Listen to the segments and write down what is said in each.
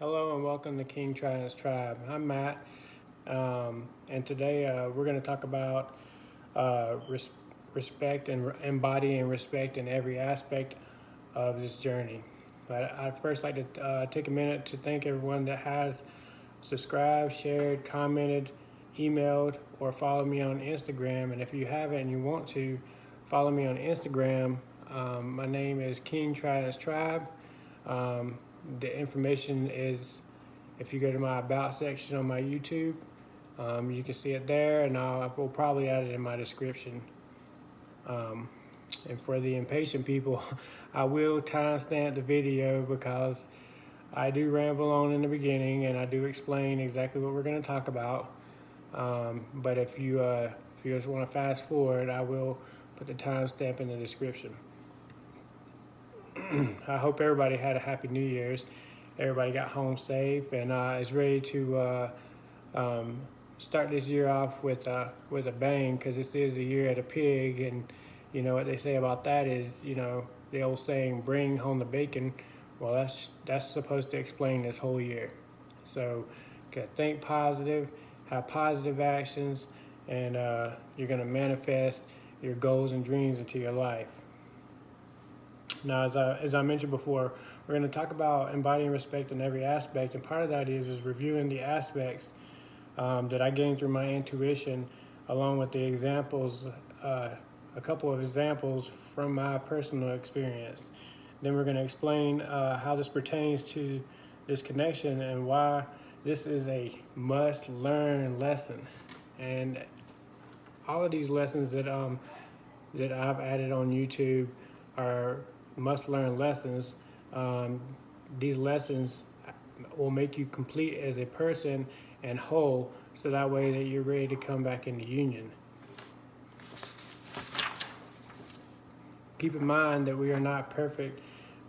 Hello and welcome to King Triton's Tribe. I'm Matt, and today we're going to talk about respect and embodying respect in every aspect of this journey. But I'd first like to take a minute to thank everyone that has subscribed, shared, commented, emailed, or followed me on Instagram. And if you haven't and you want to, follow me on Instagram. My name is King Triton's Tribe. The information is, if you go to my About section on my YouTube, you can see it there, and we'll probably add it in my description. And for the impatient people, I will timestamp the video because I do ramble on in the beginning and I do explain exactly what we're going to talk about. But if you just want to fast forward, I will put the timestamp in the description. I hope everybody had a happy New Year's. Everybody got home safe and is ready to start this year off with a bang, because this is the year of the pig. And you know what they say about that is, the old saying, "Bring home the bacon." Well, that's supposed to explain this whole year. So, think positive, have positive actions, and you're going to manifest your goals and dreams into your life. Now, as I mentioned before, we're going to talk about embodying respect in every aspect, and part of that is reviewing the aspects that I gained through my intuition, along with the examples, a couple of examples from my personal experience. Then we're going to explain how this pertains to this connection and why this is a must-learn lesson. And all of these lessons that I've added on YouTube are must-learn lessons. These lessons will make you complete as a person and whole, so that way that you're ready to come back into union. Keep in mind that we are not perfect.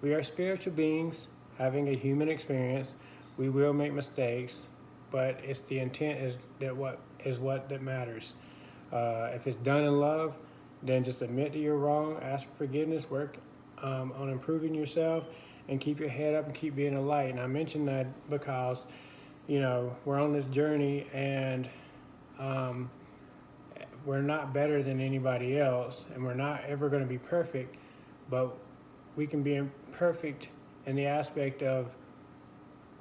We are spiritual beings having a human experience. We will make mistakes, but it's the intent is what matters. If it's done in love, then just admit that you're wrong, ask for forgiveness, work on improving yourself, and keep your head up and keep being a light. And I mention that because, we're on this journey, and we're not better than anybody else, and we're not ever going to be perfect, but we can be perfect in the aspect of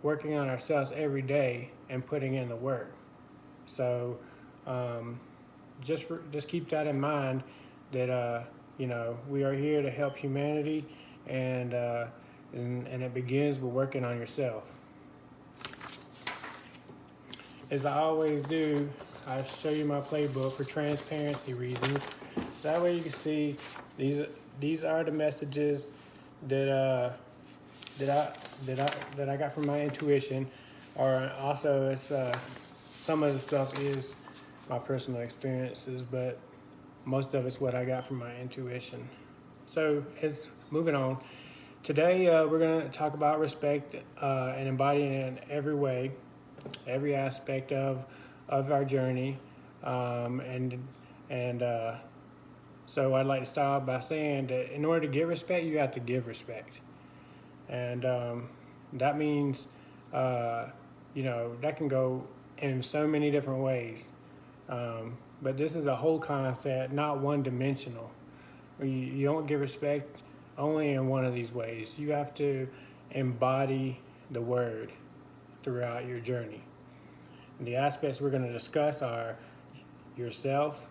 working on ourselves every day and putting in the work. So just keep that in mind, that we are here to help humanity, and it begins with working on yourself. As I always do, I show you my playbook for transparency reasons. That way you can see these are the messages that I got from my intuition, or also it's some of the stuff is my personal experiences, but most of it's what I got from my intuition. So, moving on. Today, we're going to talk about respect and embodying it in every way, every aspect of our journey. So I'd like to start off by saying that in order to get respect, you have to give respect. And that means, that can go in so many different ways. But this is a whole concept, not one-dimensional. You don't give respect only in one of these ways. You have to embody the word throughout your journey. And the aspects we're going to discuss are yourself,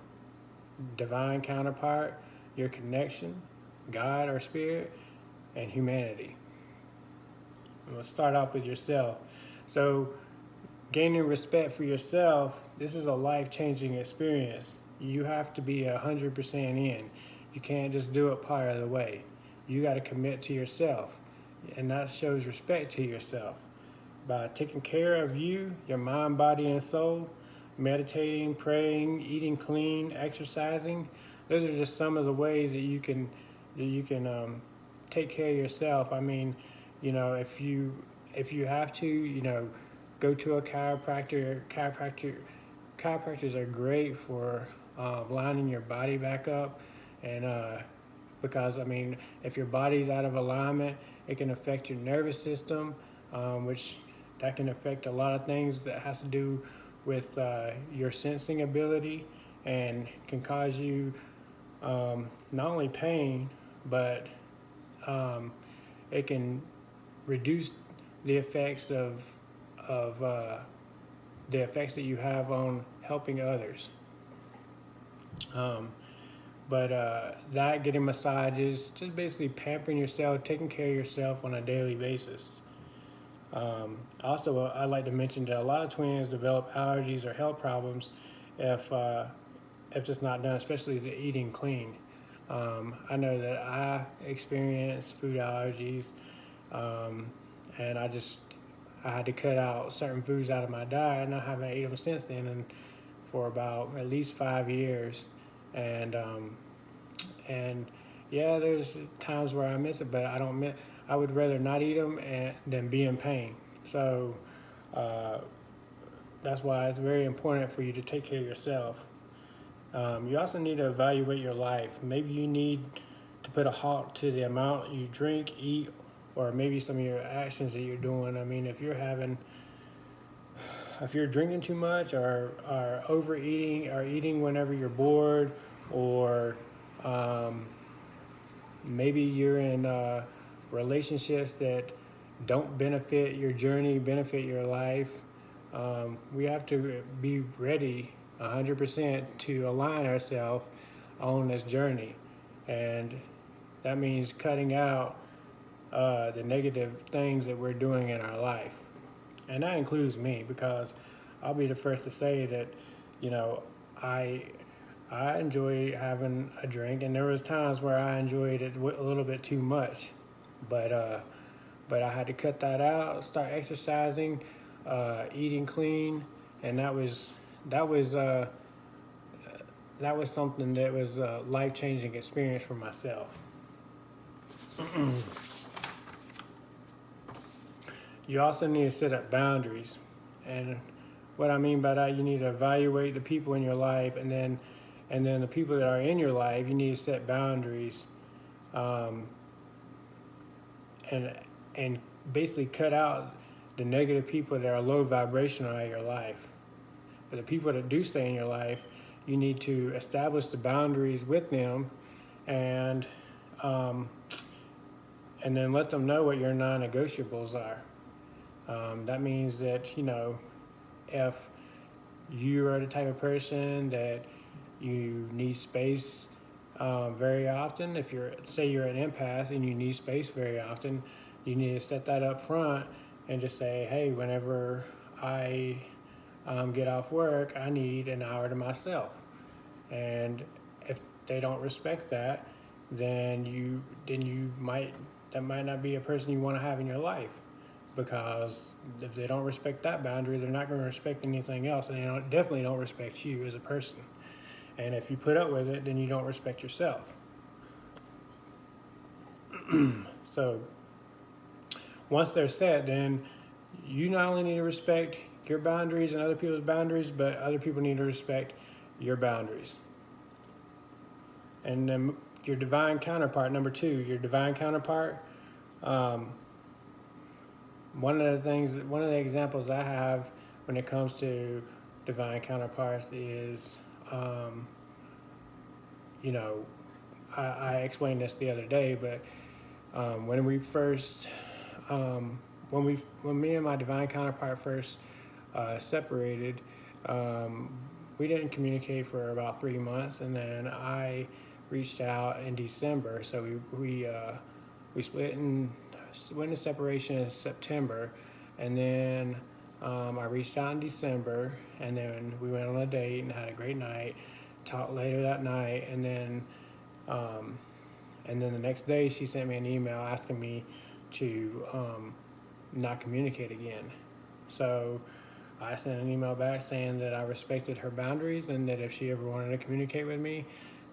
divine counterpart, your connection, God or spirit, and humanity. And we'll start off with yourself. So, gaining respect for yourself, this is a life-changing experience. You have to be 100% in. You can't just do it part of the way. You got to commit to yourself, and that shows respect to yourself. By taking care of you, your mind, body, and soul, meditating, praying, eating clean, exercising, those are just some of the ways that you can take care of yourself. I mean, if you have to, go to a chiropractor. Chiropractors are great for lining your body back up, and because if your body's out of alignment, it can affect your nervous system, which that can affect a lot of things that has to do with your sensing ability, and can cause you not only pain, but um, it can reduce the effects of the effects that you have on helping others. Um, but that getting massages, just basically pampering yourself, taking care of yourself on a daily basis. Also, I'd like to mention that a lot of twins develop allergies or health problems if it's not done, especially the eating clean. I know that I experienced food allergies, um, and I had to cut out certain foods out of my diet, and I haven't ate them since then, and for about at least 5 years, and and yeah, there's times where I miss it, but I don't miss. I would rather not eat them than be in pain. So uh, that's why it's very important for you to take care of yourself. You also need to evaluate your life. Maybe you need to put a halt to the amount you drink, eat, or maybe some of your actions that you're doing. I mean, if you're drinking too much, or overeating, or eating whenever you're bored, or um, maybe you're in relationships that don't benefit your journey, benefit your life, we have to be ready 100% to align ourselves on this journey. And that means cutting out the negative things that we're doing in our life. And that includes me, because I'll be the first to say that, you know, I I enjoy having a drink, and there was times where I enjoyed it a little bit too much, but but I had to cut that out, start exercising, eating clean, and that was uh, that was something that was a life changing experience for myself. You also need to set up boundaries, and what I mean by that, you need to evaluate the people in your life, and then the people that are in your life, you need to set boundaries, um, and and basically cut out the negative people that are low vibrational in your life. But the people that do stay in your life, you need to establish the boundaries with them, and um, and then let them know what your non-negotiables are. That means that, you know, if you are the type of person that you need space very often, if you're, say you're an empath and you need space very often, you need to set that up front and just say, hey, whenever I get off work, I need an hour to myself. And if they don't respect that, then you might, that might not be a person you want to have in your life, because if they don't respect that boundary, they're not going to respect anything else, and they definitely don't respect you as a person. And if you put up with it, then you don't respect yourself. So once they're set, then you not only need to respect your boundaries and other people's boundaries, but other people need to respect your boundaries. And then your divine counterpart, number two, your divine counterpart. Um, one of the examples I have when it comes to divine counterparts is, you know, I explained this the other day, but when we first, when me and my divine counterpart first separated, we didn't communicate for about 3 months, and then I reached out in December. So we split in went into separation in September, and then I reached out in December, and then we went on a date and had a great night. Talked later that night, um, and then the next day she sent me an email asking me to not communicate again. So I sent an email back saying that I respected her boundaries, and that if she ever wanted to communicate with me,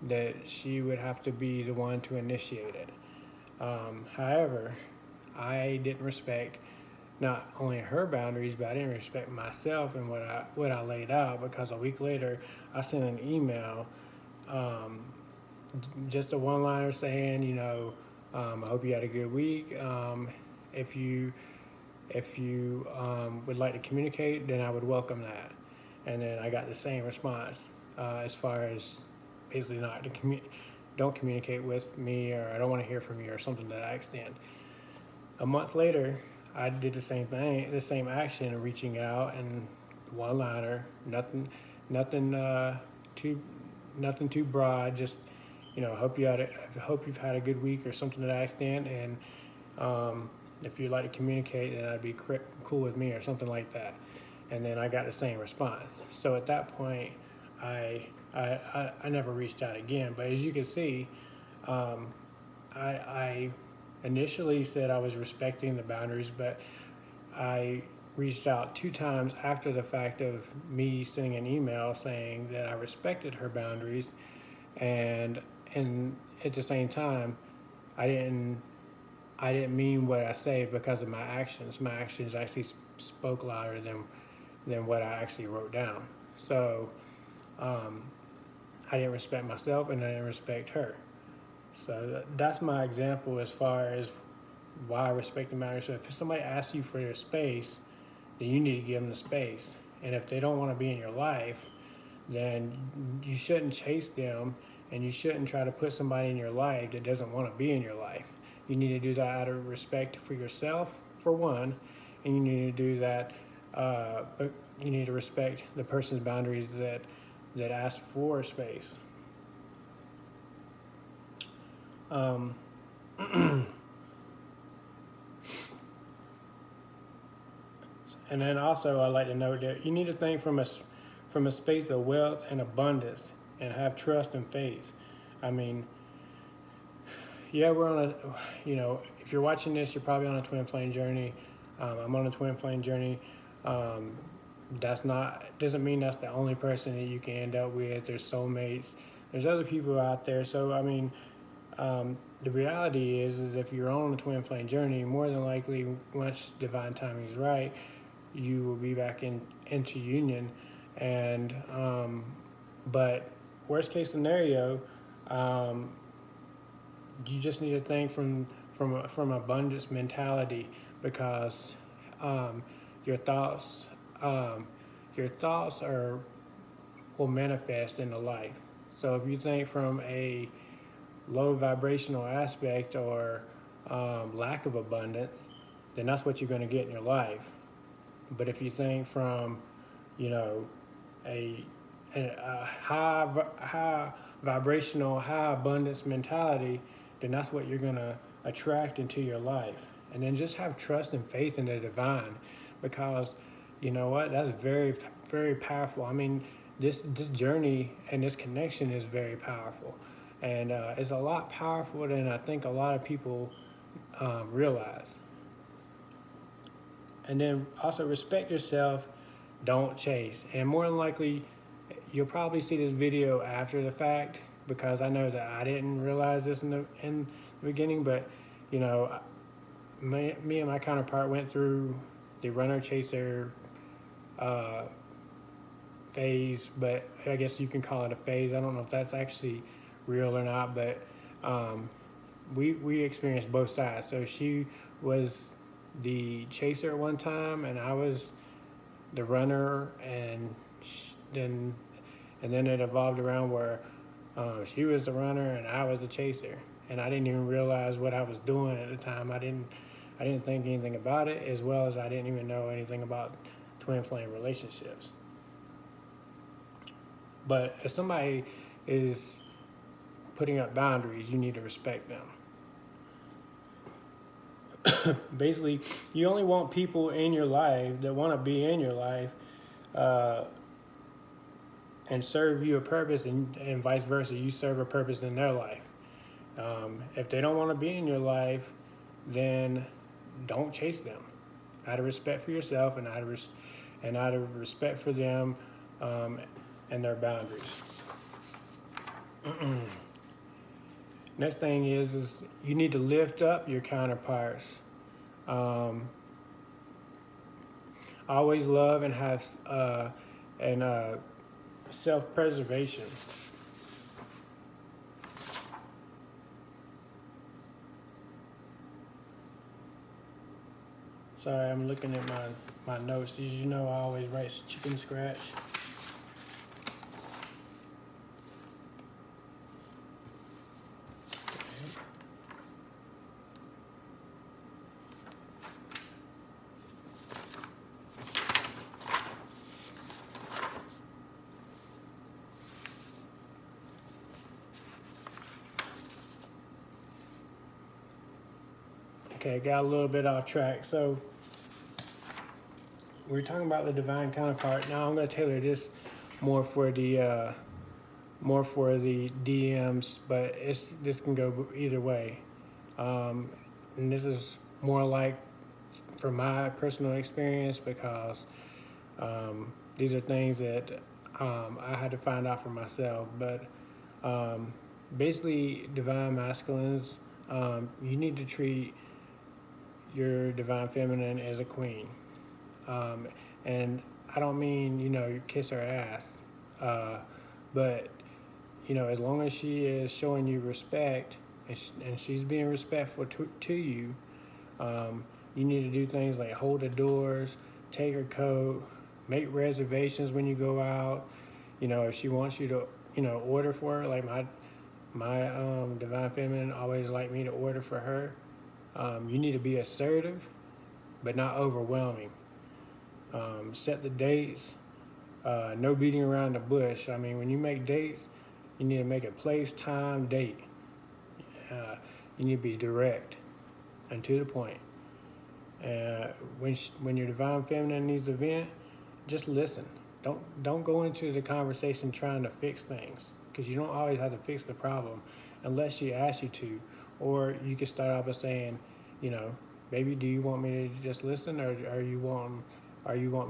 that she would have to be the one to initiate it. However, I didn't respect not only her boundaries, but I didn't respect myself and what I laid out, because a week later I sent an email, just a one-liner saying, you know, I hope you had a good week. If you If you would like to communicate, then I would welcome that. And then I got the same response as far as basically not to don't communicate with me, or I don't want to hear from you, or something to that extent. A month later, I did the same thing, the same action, reaching out, and one liner, nothing too, nothing too broad. Just, hope you've had a good week, or something to that extent. And if you'd like to communicate, then that'd be cool with me, or something like that. And then I got the same response. So at that point, I never reached out again. But as you can see, I initially said I was respecting the boundaries, but I reached out 2 times after the fact of me sending an email saying that I respected her boundaries, and at the same time, I didn't mean what I say because of my actions. My actions actually spoke louder than what I actually wrote down. So I didn't respect myself, and I didn't respect her. So that's my example as far as why respecting matters. So if somebody asks you for their space, then you need to give them the space. And if they don't want to be in your life, then you shouldn't chase them, and you shouldn't try to put somebody in your life that doesn't want to be in your life. You need to do that out of respect for yourself, for one, and you need to do that. But you need to respect the person's boundaries that ask for space. And then also, I like to note that you need to think from a space of wealth and abundance, and have trust and faith. I mean, yeah, we're on if you're watching this, you're probably on a twin flame journey. I'm on a twin flame journey. Doesn't mean that's the only person that you can end up with. There's soulmates. There's other people out there. So I mean, the reality is if you're on a twin flame journey, more than likely, once divine timing is right, you will be back into union. And but worst case scenario, you just need to think from abundance mentality, because your thoughts will manifest in the life. So if you think from a low vibrational aspect, or lack of abundance, then that's what you're going to get in your life. But if you think from a high vibrational, high abundance mentality, then that's what you're going to attract into your life. And then just have trust and faith in the divine, because you know what, that's very, very powerful. I mean, this journey and this connection is very powerful, and it's a lot powerful than I think a lot of people realize. And then also respect yourself, don't chase. And more than likely, you'll probably see this video after the fact, because I know that I didn't realize this in the beginning. But me and my counterpart went through the runner chaser phase, but I guess you can call it a phase. I don't know if that's actually real or not, but we experienced both sides. So she was the chaser at one time, and I was the runner, and then it evolved around where she was the runner and I was the chaser, and I didn't even realize what I was doing at the time. I didn't think anything about it, as well as I didn't even know anything about twin flame relationships. But if somebody is putting up boundaries, you need to respect them. Basically, you only want people in your life that want to be in your life and serve you a purpose, and vice versa. You serve a purpose in their life. If they don't want to be in your life, then don't chase them. Out of respect for yourself, and out of respect for them and their boundaries. Next thing is you need to lift up your counterparts. Always love and have self-preservation. Sorry, I'm looking at my notes. Did you know I always write chicken scratch? Okay, got a little bit off track. So we're talking about the divine counterpart. Now I'm going to tailor this more for the DMs, but this can go either way. And this is more like from my personal experience because these are things that I had to find out for myself. But basically, divine masculines, you need to treat your divine feminine as a queen. And I don't mean, you kiss her ass, but, as long as she is showing you respect and she's being respectful to you, you need to do things like hold the doors, take her coat, make reservations when you go out. If she wants you to, order for her, like my divine feminine always like me to order for her. You need to be assertive, but not overwhelming. Set the dates. No beating around the bush. I mean, when you make dates, you need to make a place, time, date. You need to be direct and to the point. When your divine feminine needs to vent, just listen. Don't go into the conversation trying to fix things, because you don't always have to fix the problem unless she asks you to. Or you can start off by saying, baby, do you want me to just listen, or you want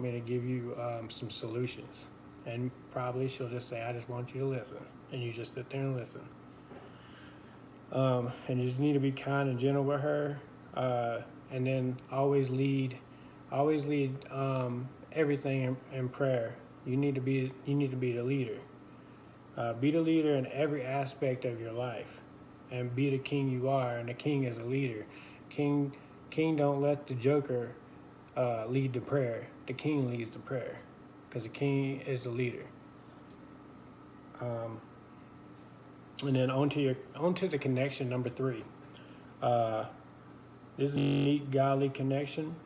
me to give you some solutions? And probably she'll just say, I just want you to listen. And you just sit there and listen. And you just need to be kind and gentle with her. And then always lead everything in prayer. You need to be the leader. Be the leader in every aspect of your life, and be the king you are. And the king is a leader. King don't let the joker lead the prayer. The king leads the prayer, because the king is the leader. And then onto the connection number 3. This is a unique godly connection.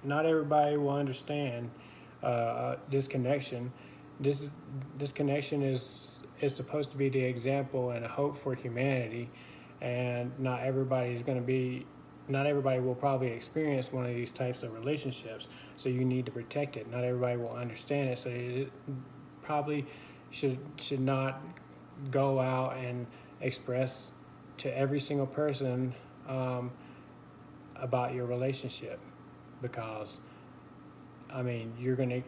Not everybody will understand this connection. This connection is supposed to be the example and a hope for humanity, and not everybody will probably experience one of these types of relationships, so you need to protect it. Not everybody will understand it, so it probably should not go out and express to every single person about your relationship, because you're gonna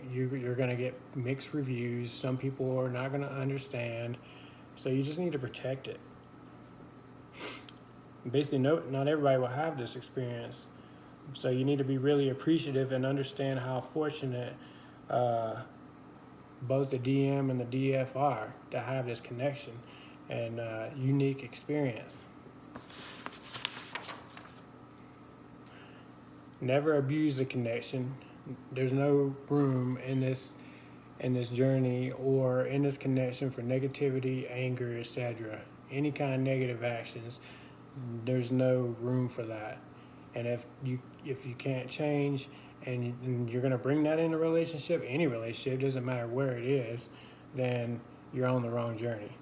get mixed reviews. Some people are not gonna understand, so you just need to protect it. Basically, not everybody will have this experience, so you need to be really appreciative and understand how fortunate both the DM and the DF are to have this connection and unique experience. Never abuse the connection. There's no room in this journey or in this connection for negativity, anger, etc. Any kind of negative actions. There's no room for that. And if you can't change and you're going to bring that in a relationship, any relationship, doesn't matter where it is, then you're on the wrong journey.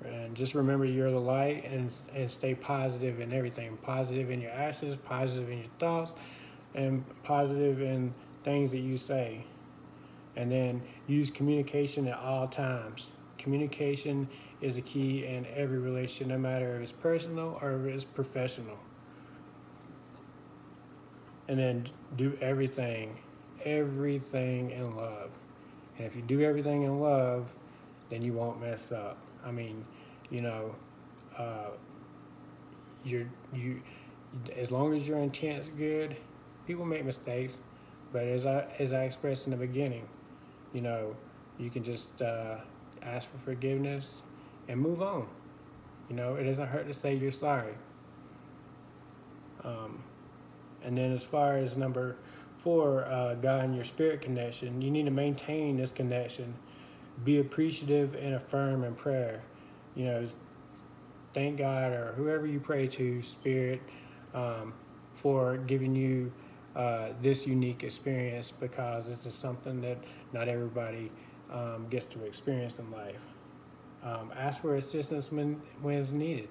And just remember, you're the light, and stay positive in everything. Positive in your actions, positive in your thoughts, and positive in things that you say. And then use communication at all times. Communication is a key in every relationship, no matter if it's personal or if it's professional. And then do everything in love. And if you do everything in love, then you won't mess up. As long as your intent's good, people make mistakes. But as I expressed in the beginning, you can just ask for forgiveness and move on. It doesn't hurt to say you're sorry. And then as far as number 4, God and your spirit connection, you need to maintain this connection. Be appreciative and affirm in prayer. You know, thank God or whoever you pray to, spirit, for giving you this unique experience, because this is something that not everybody gets to experience in life. Ask for assistance when it's needed.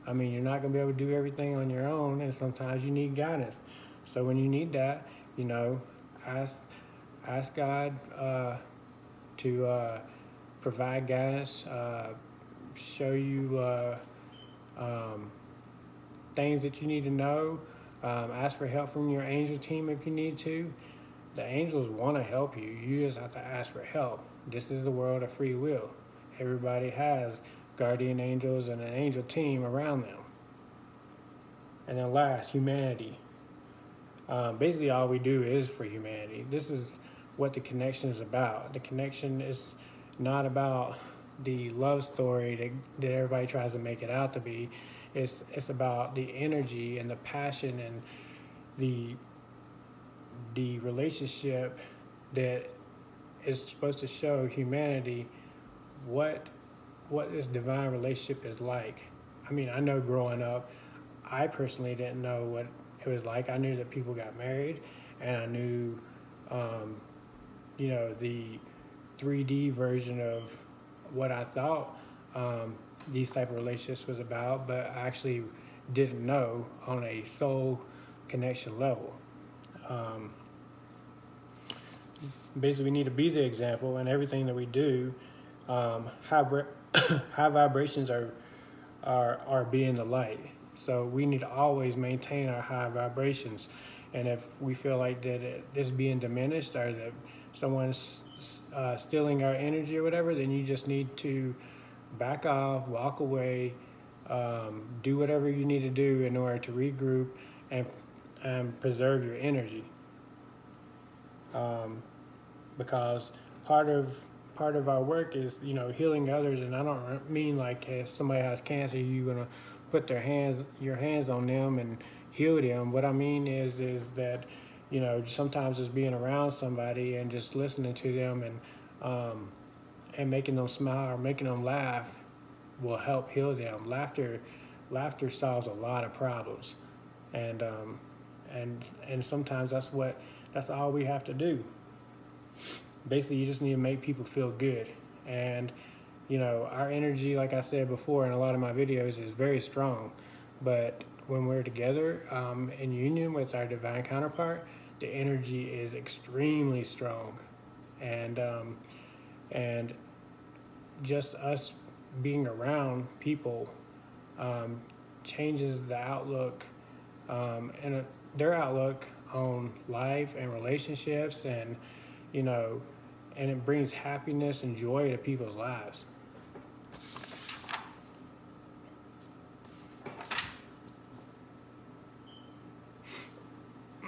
I mean, you're not going to be able to do everything on your own, and sometimes you need guidance. So when you need that, you know, ask God to provide guidance, show you things that you need to know. Ask for help from your angel team if you need to. The angels want to help you. You just have to ask for help. This is the world of free will. Everybody has guardian angels and an angel team around them. And then last, humanity. Basically, all we do is for humanity. This is what the connection is about. The connection is not about the love story that everybody tries to make it out to be. It's about the energy and the passion and the relationship that is supposed to show humanity what this divine relationship is like. I mean, I know growing up, I personally didn't know what it was like. I knew that people got married, and I knew, you know, the 3D version of what I thought these type of relationships was about, but I actually didn't know on a soul connection level. Basically, we need to be the example in everything that we do. High vibrations are being the light. So we need to always maintain our high vibrations. And if we feel like that it's being diminished or that someone's stealing our energy or whatever, then you just need to back off, walk away, do whatever you need to do in order to regroup and preserve your energy. Because part of our work is, you know, healing others, and I don't mean like if somebody has cancer, you're gonna put your hands on them and heal them. What I mean is that, you know, sometimes just being around somebody and just listening to them and making them smile or making them laugh will help heal them. Laughter solves a lot of problems, and sometimes that's all we have to do. Basically, you just need to make people feel good. And, you know, our energy, like I said before in a lot of my videos, is very strong. But when we're together in union with our divine counterpart, the energy is extremely strong. And just us being around people changes the outlook and their outlook on life and relationships, and, you know, and it brings happiness and joy to people's lives.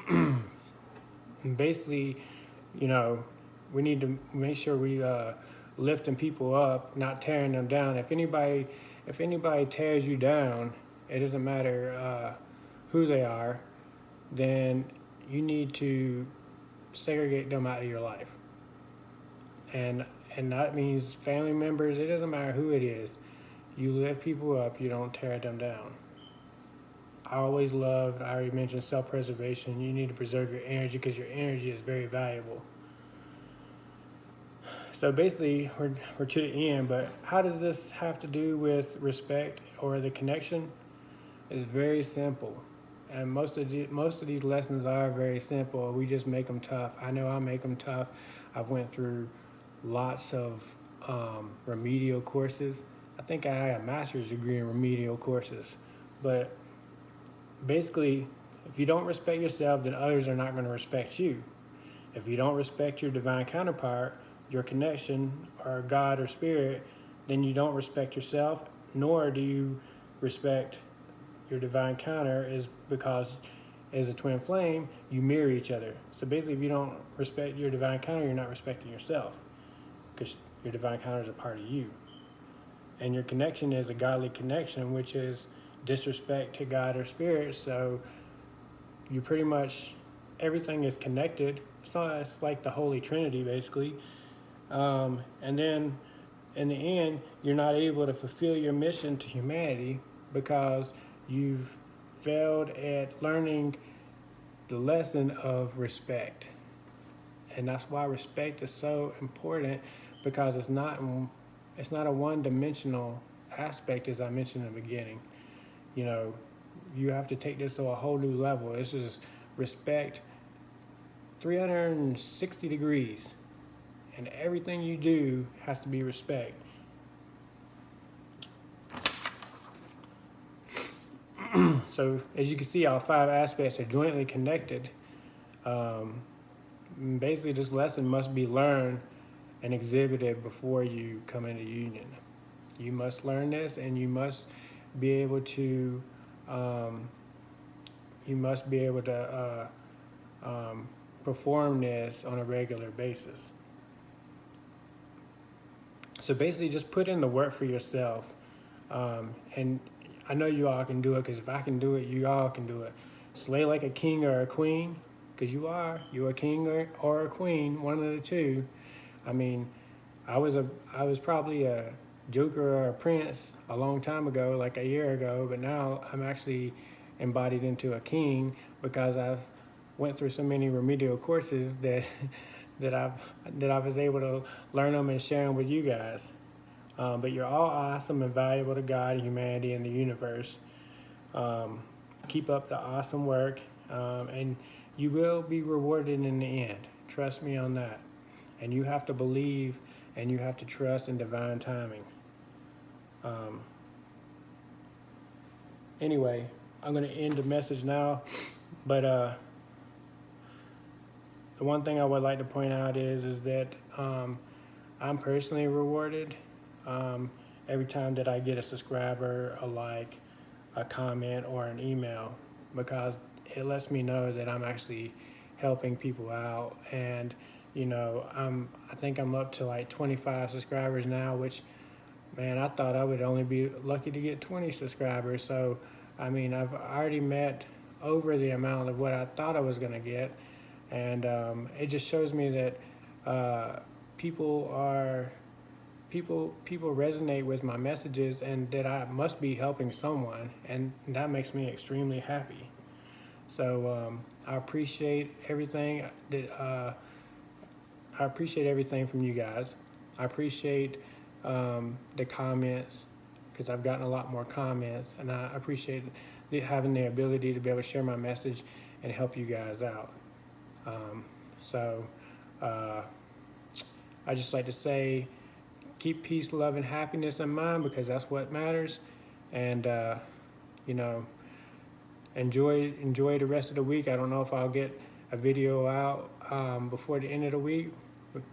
And basically, you know, we need to make sure we lifting people up, not tearing them down. If anybody tears you down, it doesn't matter who they are, then you need to segregate them out of your life. And that means family members. It doesn't matter who it is. You lift people up. You don't tear them down. I already mentioned self-preservation. You need to preserve your energy because your energy is very valuable. So basically, we're to the end, but how does this have to do with respect or the connection? It's very simple. And most of these lessons are very simple. We just make them tough. I know I make them tough. I've went through lots of remedial courses. I think I had a master's degree in remedial courses. But basically, if you don't respect yourself, then others are not going to respect you. If you don't respect your divine counterpart, your connection, or God or spirit, then you don't respect yourself, nor do you respect your divine counter, is because as a twin flame, you mirror each other. So basically, if you don't respect your divine counter, you're not respecting yourself, because your divine counter is a part of you. And your connection is a godly connection, which is disrespect to God or spirit. So you pretty much, everything is connected. So it's like the Holy Trinity, basically. And then in the end, you're not able to fulfill your mission to humanity because you've failed at learning the lesson of respect. And that's why respect is so important, because it's not a one-dimensional aspect, as I mentioned in the beginning. You know, you have to take this to a whole new level. This is respect 360 degrees, and everything you do has to be respect. So as you can see, all 5 aspects are jointly connected. Basically, this lesson must be learned and exhibited before you come into union. You must learn this, and you must be able to perform this on a regular basis. So basically, just put in the work for yourself, and I know you all can do it, because if I can do it, you all can do it. Slay like a king or a queen, because you're a king or a queen, one of the two. I mean, I was probably a joker or a prince a long time ago, like a year ago, but now I'm actually embodied into a king, because I've went through so many remedial courses that I was able to learn them and share them with you guys. But you're all awesome and valuable to God, humanity, and the universe. Keep up the awesome work, and you will be rewarded in the end. Trust me on that. And you have to believe, and you have to trust in divine timing. Anyway, I'm going to end the message now, but the one thing I would like to point out is that I'm personally rewarded every time that I get a subscriber, a like, a comment, or an email, because it lets me know that I'm actually helping people out. And you know, I think I'm up to like 25 subscribers now, which, man, I thought I would only be lucky to get 20 subscribers. So I mean, I've already met over the amount of what I thought I was going to get. And it just shows me that people resonate with my messages, and that I must be helping someone, and that makes me extremely happy. So I appreciate everything from you guys. I appreciate the comments, because I've gotten a lot more comments, and I appreciate having the ability to be able to share my message and help you guys out. I just like to say, keep peace, love, and happiness in mind, because that's what matters. And you know, enjoy the rest of the week. I don't know if I'll get a video out before the end of the week,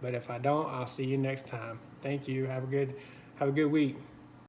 but if I don't, I'll see you next time. Thank you. Have a good week.